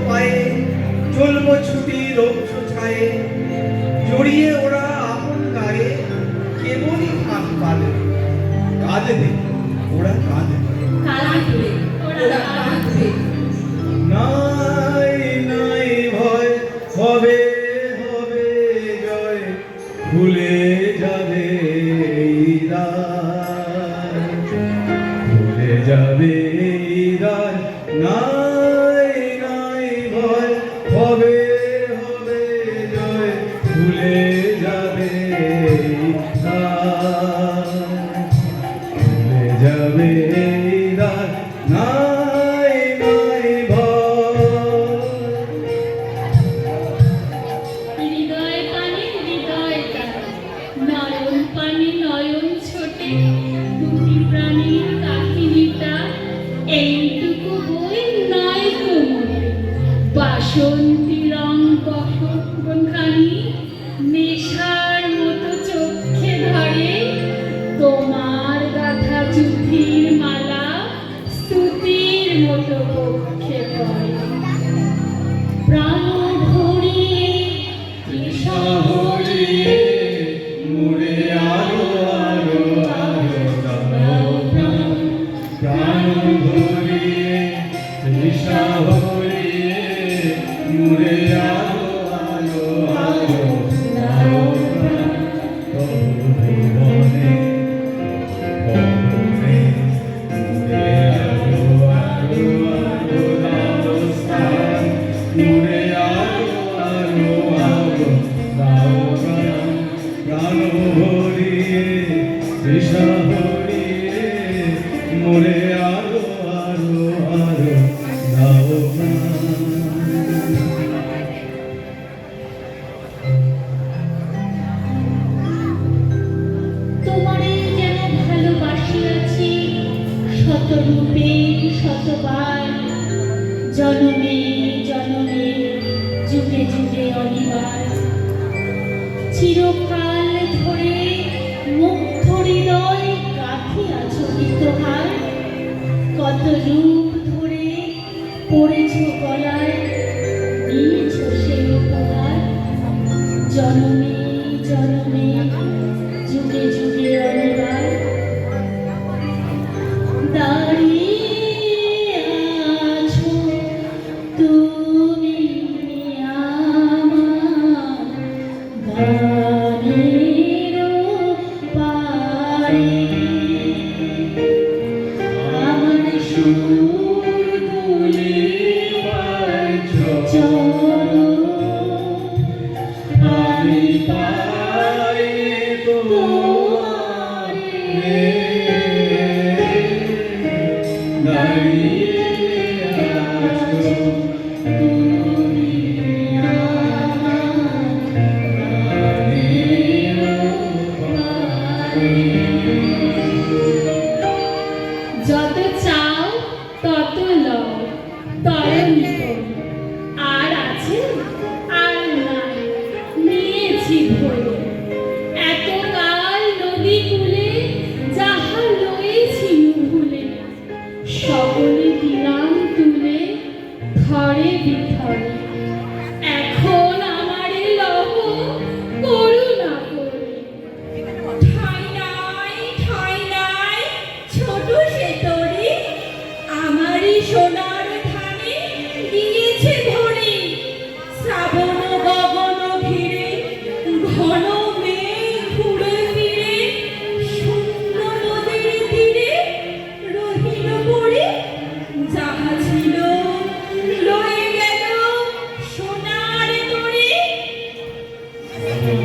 পায়ে চলবো ছুটি রৌদ্র ছায়ে, জড়িয়ে ওরা আপন গায়ে কেবলই ফাঁক পালে। কাঁদবে ওরা কাঁদবে, নাই নাই ভয়, হবে হবে জয়, ভুলে যাবে এই রাত, ভুলে যাবে এই রাত। নাই নাই ভয়, হবে হবে জয়, ভুলে যাবে এই রাত, ভুলে যাবে এই রাত। নাই নাই ভয়। হৃদয় পানে হৃদয় টানে, নয়ন পানে নয়ন ছোটে, দুটি প্রাণীর কাহিনীটা এইটুকু বই নয় তো মোটে। বাসন্তী রং কখনখানি নেশার মতো চোখে ধরে, তোমার গাথা চুথির মালা স্তুতির মতো পক্ষে পড়ে। প্রাণ ভরিয়ে তৃষা ভরিয়ে মুড়ে আলো আলো আলো দাও প্রাণ, প্রাণ ভরিয়ে তৃষা ভরিয়ে মুড়ে আলো আলো আলো দাও প্রাণ। তবু ভুবনে ভবনে মুড়ে আলো আলো আলো দাও স্থান, মুড়ে আলো আলো আলো দাও প্রাণ, প্রাণ ভরিয়ে তৃষা ভরিয়ে মুড়ে আলো আলো আলো দাও প্রাণ। তোমারে যেন ভালোবাসিয়াছি শতরূপে শতবার, জনমে জনমে যুগে যুগে অনিবার। চিরকাল ধরে মুগ্ধ হৃদয় গাঁথিয়াছ গীতহার, কত রূপ ধরে পড়েছ গলায়, নিয়েছ সেই উপহার। জনমে জনমে যুগে যুগে অনিবার। দাঁড়িয়ে আছো তুমি আমার গানের পারে, আমার সুর দুলে চরণ, আমি পাই তোমারে, দাঁড়িয়ে আছো তুমি আমার গানের পারে। যত চাও তত লও তরঙ্গ, আর আছে আর নাই নিয়েছি ধরে। এতকাল নদী কূলে যাহা লয়েছি ভুলে, সকলে দিলাম তুলে থরে বিথরে।